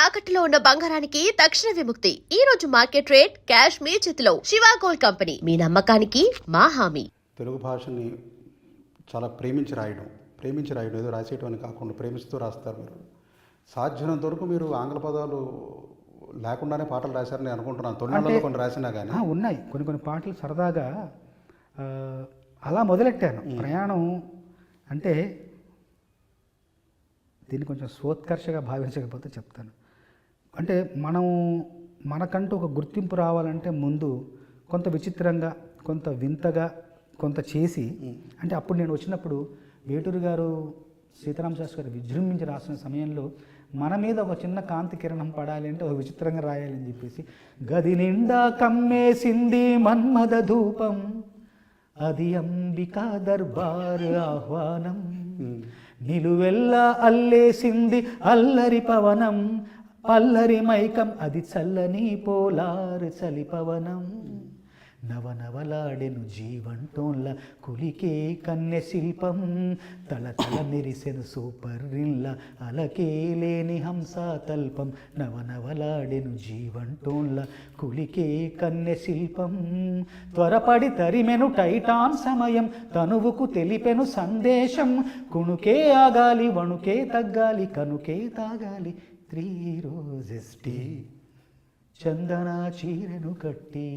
తాకట్టులో ఉన్న బంగారానికి తక్షణ విముక్తి. ఈ రోజు మార్కెట్ రేట్ క్యాష్ మీ చేతిలో. శివ గోల్డ్ కంపెనీ, మీ నమ్మకానికి మా హామీ. తెలుగు భాషని చాలా ప్రేమించి రాయడం ఏదో రాసేయటం అని కాకుండా ప్రేమిస్తూ రాస్తారు. మీరు సాధ్యమైనంత వరకు మీరు ఆంగ్ల పదాలు లేకుండానే పాటలు రాశారని అనుకుంటున్నాను. తొలినాళ్ళలో కొన్ని రాసినా కానీ ఉన్నాయి కొన్ని పాటలు సరదాగా అలా మొదలెట్టాను. ప్రయాణం అంటే దీన్ని కొంచెం స్వోత్కర్షగా భావించకపోతే చెప్తాను. అంటే మనకంటూ ఒక గుర్తింపు రావాలంటే ముందు కొంత విచిత్రంగా, కొంత వింతగా, కొంత చేసి, అంటే అప్పుడు నేను వచ్చినప్పుడు వేటూరు గారు, సీతారామ శాస్త్రి గారు విజృంభించి రాసిన సమయంలో మన మీద ఒక చిన్న కాంతి కిరణం పడాలి అంటే ఒక విచిత్రంగా రాయాలని చెప్పేసి, గది నిండా కమ్మేసింది మన్మద ధూపం, అది అంబికా దర్బార్ ఆహ్వానం, నిలువెల్లా అల్లేసింది అల్లరి పవనం, అల్లరి మైకం అది చల్లని పోలారు చలి పవనం, నవనవలాడెను జీవంటోన్ల కులికే కన్నె శిల్పం, తళతళ మెరిసెను సూపర్రిల్ల అలకే లేని హంసా తల్పం, నవనవలాడెను జీవంటోన్ల కులికే కన్నె శిల్పం, త్వరపడి తరిమెను టైటాన్ సమయం, తనువుకు తెలిపెను సందేశం, కుణుకే ఆగాలి వణుకే తగ్గాలి కనుకే తాగాలి, 3 రోజెస్ టీ, చందన చీరెను కట్టి,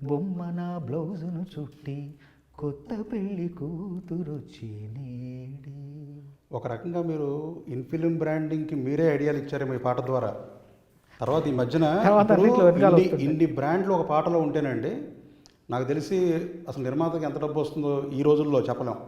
బొమ్మన బ్లౌజును చుట్టి, కొత్త పెళ్లి కూతురొచ్చి నేడి. ఒక రకంగా మీరు ఇన్ఫిలిం బ్రాండింగ్కి మీరే ఐడియాలు ఇచ్చారు మీ పాట ద్వారా. తర్వాత ఈ మధ్యన ఇన్ని బ్రాండ్లు ఒక పాటలో ఉంటేనండి నాకు తెలిసి అసలు నిర్మాతకి ఎంత డబ్బు వస్తుందో ఈ రోజుల్లో చెప్పలేం.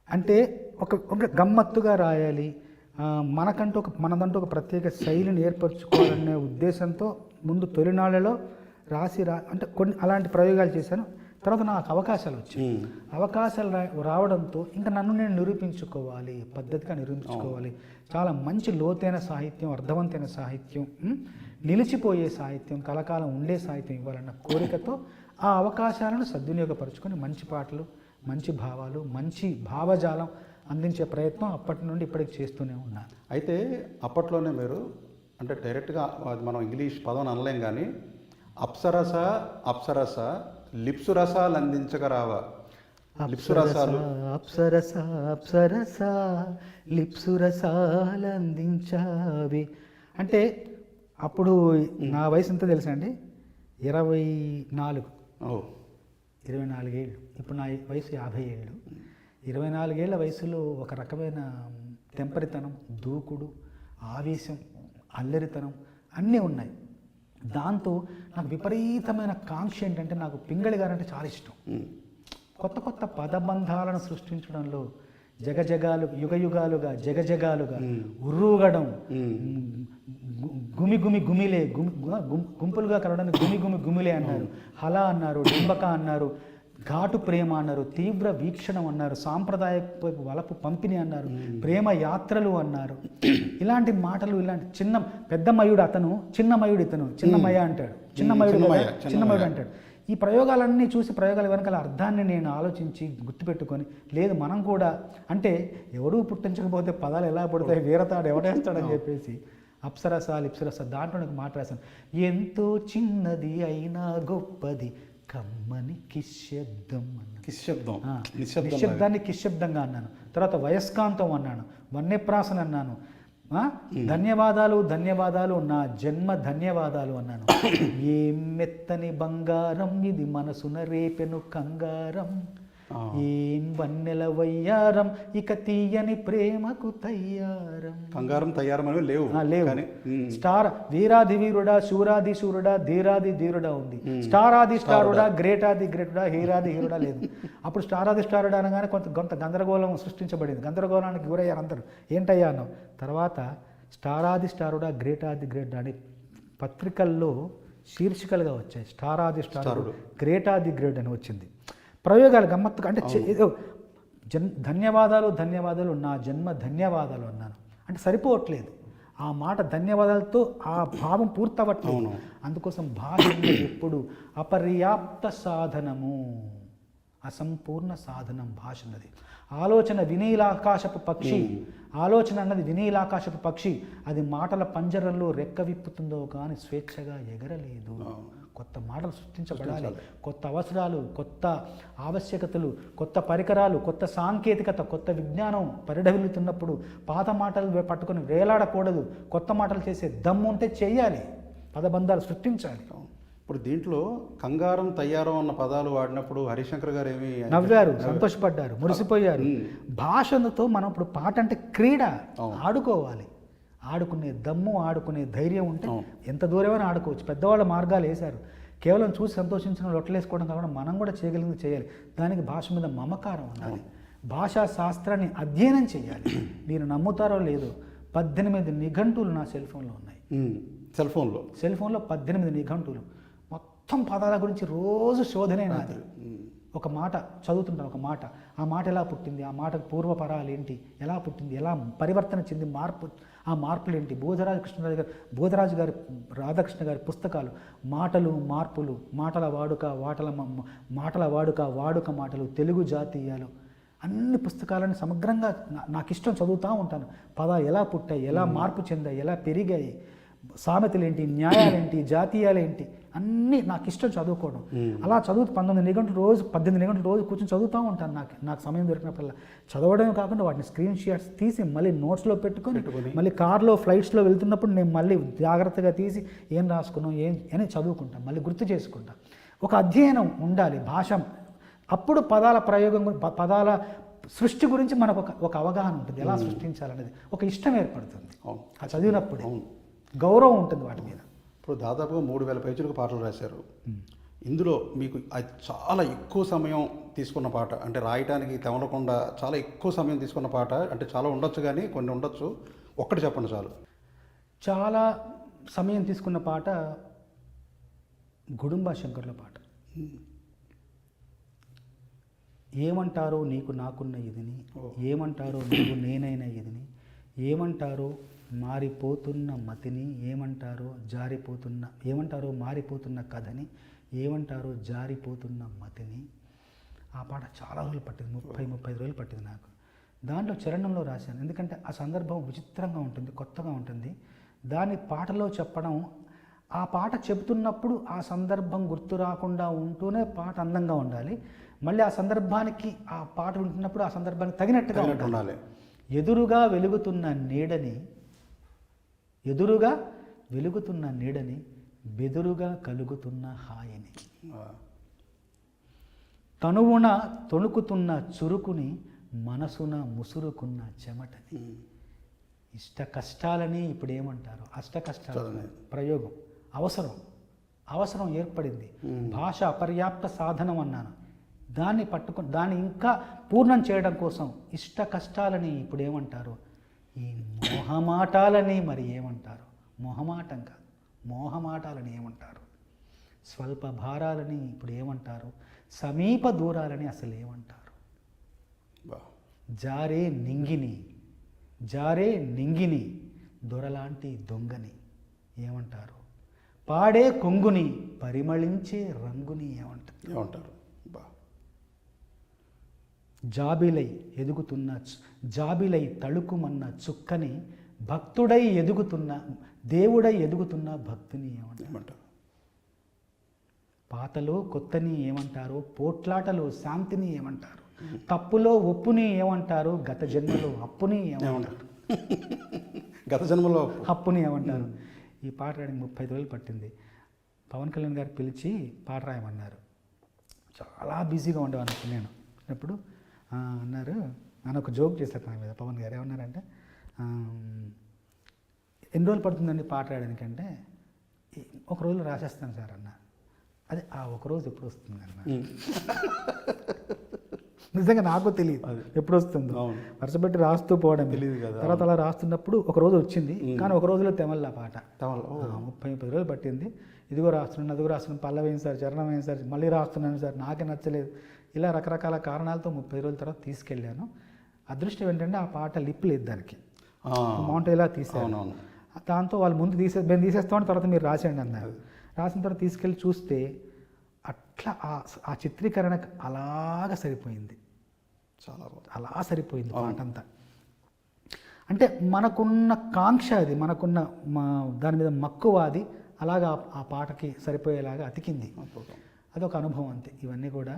అంటే ఒక గమ్మత్తుగా రాయాలి, మనదంటూ ఒక ప్రత్యేక శైలిని ఏర్పరచుకోవాలనే ఉద్దేశంతో ముందు తొలినాళ్ళలో అంటే కొన్ని అలాంటి ప్రయోగాలు చేశాను. తర్వాత నాకు అవకాశాలు వచ్చాయి. అవకాశాలు రావడంతో ఇంకా నన్ను నేను నిరూపించుకోవాలి, పద్ధతిగా నిరూపించుకోవాలి. చాలా మంచి లోతైన సాహిత్యం, అర్థవంతమైన సాహిత్యం, నిలిచిపోయే సాహిత్యం, కలకాలం ఉండే సాహిత్యం ఇవ్వాలన్న కోరికతో ఆ అవకాశాలను సద్వినియోగపరుచుకొని మంచి పాటలు, మంచి భావాలు, మంచి భావజాలం అందించే ప్రయత్నం అప్పటి నుండి ఇప్పటికి చేస్తూనే ఉన్నాను. అయితే అప్పట్లోనే మీరు అంటే డైరెక్ట్గా మనం ఇంగ్లీష్ పదం అనలేం కానీ అప్సరస లిప్సు రసాలు అందించగరావా, లిప్సు రసాలు అప్సరస లిప్సు రసాలు అందించావి అంటే అప్పుడు నా వయసు ఎంత తెలుసా అండి? 24. 24 ఏళ్ళు. ఇప్పుడు నా వయసు 50 ఏళ్ళు. 24 ఏళ్ల వయసులో ఒక రకమైన తెంపరితనం, దూకుడు, ఆవేశం, అల్లరితనం అన్నీ ఉన్నాయి. దాంతో నాకు విపరీతమైన కాంక్ష ఏంటంటే, నాకు పింగళి గారంటే చాలా ఇష్టం. కొత్త కొత్త పదబంధాలను సృష్టించడంలో జగజగాలు, యుగయుగాలుగా జగజగాలుగా ఉర్రూగడం, గుమిలే గుంపులుగా కలవడానికి గుమిలే అన్నారు, హలా అన్నారు, డింబక అన్నారు, ఘాటు ప్రేమ అన్నారు, తీవ్ర వీక్షణం అన్నారు, సాంప్రదాయ వలపు పంపిణీ అన్నారు, ప్రేమ యాత్రలు అన్నారు. ఇలాంటి మాటలు, ఇలాంటి పెద్ద మయుడు అతను, చిన్న మయుడు ఇతను, చిన్నమయ అంటాడు, చిన్నమయుడు అంటాడు. ఈ ప్రయోగాలన్నీ చూసి ప్రయోగాల వెనకాల అర్థాన్ని నేను ఆలోచించి గుర్తుపెట్టుకొని, లేదు మనం కూడా అంటే ఎవడూ పుట్టించకపోతే పదాలు ఎలా పడతాయి, వీరతాడు ఎవడేస్తాడని చెప్పేసి అప్సరస లిప్సరస దాంట్లో నాకు మాట రాశాను. ఎంతో చిన్నది అయినా గొప్పది కమ్మని కిశబ్దం అన్నాను. నిశ్శబ్దాన్ని కిశబ్దంగా అన్నాను. తర్వాత వయస్కాంతం అన్నాను, వన్యప్రాసన అన్నాను, ధన్యవాదాలు నా జన్మ ధన్యవాదాలు అన్నాను. ఏం మెత్తని బంగారం ఇది మనసున రేపెను కంగారం, ఏం వన్నెల వయ్యారం ఇక తీయని ప్రేమకు తయ్యారం. కంగారం తయ్యారం అనేవి లేవు. స్టార్ వీరాది వీరుడా, శూరాది శూరుడా, ధీరాది ధీరుడా ఉంది. స్టారాది స్టారుడా, గ్రేటాది గ్రేటుడా, హీరాది హీరుడా లేదు. అప్పుడు స్టారాది స్టారుడా అనగానే కొంత గందరగోళం సృష్టించబడింది. గందరగోళానికి గురయ్యారు అందరూ. ఏంటయ్యా అన్నాం. తర్వాత స్టారాది స్టారుడా, గ్రేటాది గ్రేట్ అని పత్రికల్లో శీర్షికలుగా వచ్చాయి. స్టారాది స్టారుడు, గ్రేటాది గ్రేట్ అని వచ్చింది. ప్రయోగాలు గమ్మత్తుగా అంటే ఏదో ధన్యవాదాలు నా జన్మ ధన్యవాదాలు అన్నాను. అంటే సరిపోవట్లేదు ఆ మాట, ధన్యవాదాలతో ఆ భావం పూర్తవట్లేదు. అందుకోసం భాష ఎప్పుడు అపర్యాప్త సాధనము, అసంపూర్ణ సాధనం భాష అన్నది. ఆలోచన వినీలాకాశపు పక్షి, ఆలోచన అన్నది వినీలాకాశపు పక్షి, అది మాటల పంజరంలో రెక్క విప్పుతుందో కానీ స్వేచ్ఛగా ఎగరలేదు. కొత్త మాటలు సృష్టించబడాలి, కొత్త అవసరాలు, కొత్త ఆవశ్యకతలు, కొత్త పరికరాలు, కొత్త సాంకేతికత, కొత్త విజ్ఞానం పరిఢవిల్లుతున్నప్పుడు పాత మాటలు పట్టుకొని వేలాడకూడదు. కొత్త మాటలు చేసే దమ్ము ఉంటే చేయాలి, పదబంధాలు సృష్టించాలి. ఇప్పుడు దీంట్లో కంగారం తయ్యారం అన్న పదాలు వాడినప్పుడు హరిశంకర్ గారు ఏమి నవ్వారు, సంతోషపడ్డారు, మురిసిపోయారు. భాషతో మనం ఇప్పుడు పాట అంటే క్రీడ, ఆడుకోవాలి. ఆడుకునే దమ్ము, ఆడుకునే ధైర్యం ఉంటే ఎంత దూరమైనా ఆడుకోవచ్చు. పెద్దవాళ్ళ మార్గాలు వేశారు, కేవలం చూసి సంతోషించడం, లొట్టలేసుకోవడం కాకుండా మనం కూడా చేయగలిగింది చేయాలి. దానికి భాష మీద మమకారం ఉండాలి, భాషా శాస్త్రాన్ని అధ్యయనం చేయాలి. మీరు నమ్ముతారో లేదో 18 నిఘంటువులు నా సెల్ ఫోన్లో ఉన్నాయి. సెల్ ఫోన్లో 18 నిఘంటువులు, మొత్తం పదాల గురించి రోజు శోధనే నాది. ఒక మాట చదువుతుంటాను, ఒక మాట, ఆ మాట ఎలా పుట్టింది, ఆ మాటకు పూర్వపరాలు ఏంటి, ఎలా పుట్టింది, ఎలా పరివర్తన చెంది మార్పు, ఆ మార్పులు ఏంటి. బోధరాజు గారి రాధాకృష్ణ గారి పుస్తకాలు, మాటలు మార్పులు, మాటల వాడుక మాటలు, తెలుగు జాతీయాలు, అన్ని పుస్తకాలను సమగ్రంగా నాకు ఇష్టం చదువుతూ ఉంటాను. పదాలు ఎలా పుట్టాయి, ఎలా మార్పు చెందాయి, ఎలా పెరిగాయి, సామెతలేంటి, న్యాయాలేంటి, జాతీయాలేంటి, అన్నీ నాకు ఇష్టం చదువుకోవడం. అలా చదువుతూ 18 నిఘంటులు రోజు కూర్చొని చదువుతూ ఉంటాను. నాకు సమయం దొరికినప్పుడల్లా చదవడమే కాకుండా వాటిని స్క్రీన్ షాట్స్ తీసి మళ్ళీ నోట్స్లో పెట్టుకొని మళ్ళీ కార్లో ఫ్లైట్స్లో వెళ్తున్నప్పుడు నేను మళ్ళీ జాగ్రత్తగా తీసి ఏం రాసుకున్నాం అని చదువుకుంటాను, మళ్ళీ గుర్తు చేసుకుంటాను. ఒక అధ్యయనం ఉండాలి భాష. అప్పుడు పదాల ప్రయోగం, పదాల సృష్టి గురించి మనకు ఒక అవగాహన ఉంటుంది, ఎలా సృష్టించాలనేది ఒక ఇష్టం ఏర్పడుతుంది. ఆ చదివినప్పుడే గౌరవం ఉంటుంది వాటి మీద. ఇప్పుడు దాదాపుగా 3000 పేజీలకు పాటలు రాశారు. ఇందులో మీకు చాలా ఎక్కువ సమయం తీసుకున్న పాట, అంటే రాయటానికి తెమలకుండా చాలా ఎక్కువ సమయం తీసుకున్న పాట, అంటే చాలా ఉండొచ్చు కానీ కొన్ని ఉండొచ్చు, ఒక్కటి చెప్పండి చాలు. చాలా సమయం తీసుకున్న పాట గుడుంబా శంకర్ల పాట. ఏమంటారో నీకు నాకున్న ఇదిని, ఏమంటారో నువ్వు నేనైనా ఇదిని, ఏమంటారో మారిపోతున్న మతిని, ఏమంటారో మారిపోతున్న కథని, ఏమంటారో జారిపోతున్న మతిని. ఆ పాట చాలా రోజులు పట్టింది, 35 రోజులు పట్టింది నాకు. దాంట్లో చరణంలో రాశాను, ఎందుకంటే ఆ సందర్భం విచిత్రంగా ఉంటుంది, కొత్తగా ఉంటుంది. దాన్ని పాటలో చెప్పడం, ఆ పాట చెబుతున్నప్పుడు ఆ సందర్భం గుర్తు రాకుండా ఉంటూనే పాట అందంగా ఉండాలి. మళ్ళీ ఆ సందర్భానికి, ఆ పాట వింటున్నప్పుడు ఆ సందర్భానికి తగినట్టుగా ఉండాలి. ఎదురుగా వెలుగుతున్న నీడని, బెదురుగా కలుగుతున్న హాయిని, తనువున తొణుకుతున్న చురుకుని, మనసున ముసురుకున్న చెమటని. ఇష్ట కష్టాలని ఇప్పుడు ఏమంటారు, అష్ట కష్టాలు ప్రయోగం. అవసరం ఏర్పడింది. భాష అపర్యాప్త సాధనం అన్నాను. దాన్ని పట్టుకొని దాన్ని ఇంకా పూర్ణం చేయడం కోసం ఇష్ట కష్టాలని ఇప్పుడు ఏమంటారు, ఈ మోహమాటాలని మరి ఏమంటారు, మొహమాటం కాదు, మోహమాటాలని ఏమంటారు, స్వల్ప భారాలని ఇప్పుడు ఏమంటారు, సమీప దూరాలని అసలు ఏమంటారు, జారే నింగిని దొరలాంటి దొంగని ఏమంటారు, పాడే కొంగుని పరిమళించే రంగుని ఏమంటారు, జాబిలై తళుకుమన్న చుక్కని, దేవుడై ఎదుగుతున్న భక్తుని ఏమంటారు, పాతలో కొత్తని ఏమంటారు, పోట్లాటలో శాంతిని ఏమంటారు, తప్పులో ఒప్పుని ఏమంటారు, గత జన్మలో అప్పుని ఏమంటారు, అప్పుని ఏమంటారు. ఈ పాట రాయడానికి 35 రోజులు పట్టింది. పవన్ కళ్యాణ్ గారు పిలిచి పాట రాయమన్నారు. చాలా బిజీగా ఉండేవాను నేను. అప్పుడు అన్నారు, నన్ను ఒక జోక్ చేశారు నా మీద. పవన్ గారు ఏమన్నారంటే, ఎన్ని రోజులు పడుతుందండి పాట రాయడానికి అంటే, ఒక రోజులో రాసేస్తాను సార్ అన్న. అదే ఆ ఒకరోజు ఎప్పుడు వస్తుంది అన్న. నిజంగా నాకు తెలియదు ఎప్పుడు వస్తుందో, వరుసపెట్టి రాస్తూ పోవడం తెలియదు కదా. తర్వాత అలా రాస్తున్నప్పుడు ఒక రోజు వచ్చింది, కానీ ఒక రోజులో తెమల్లా పాట 30 రోజులు పట్టింది. ఇదిగో రాస్తున్నాను, అదిగో రాస్తున్నాను, పల్లవేం సార్, చరణం వేయం సార్, మళ్ళీ రాస్తున్నాను సార్, నాకే నచ్చలేదు, ఇలా రకరకాల కారణాలతో 30 రోజుల తర్వాత తీసుకెళ్ళాను. అదృష్టం ఏంటంటే ఆ పాట లిప్ లేదు దానికి, మౌంట్ ఇలా తీసాను. దాంతో వాళ్ళు ముందు మేము తీసేస్తామని, తర్వాత మీరు రాసేయండి అన్నారు. రాసిన తర్వాత తీసుకెళ్ళి చూస్తే అట్లా ఆ చిత్రీకరణకు అలాగా సరిపోయింది, చాలా బాగుంది. అలా సరిపోయింది పాట అంతా. అంటే మనకున్న కాంక్ష అది, మనకున్న దాని మీద మక్కువ అది అలాగా ఆ పాటకి సరిపోయేలాగా అతికింది. అదొక అనుభవం అంతే. ఇవన్నీ కూడా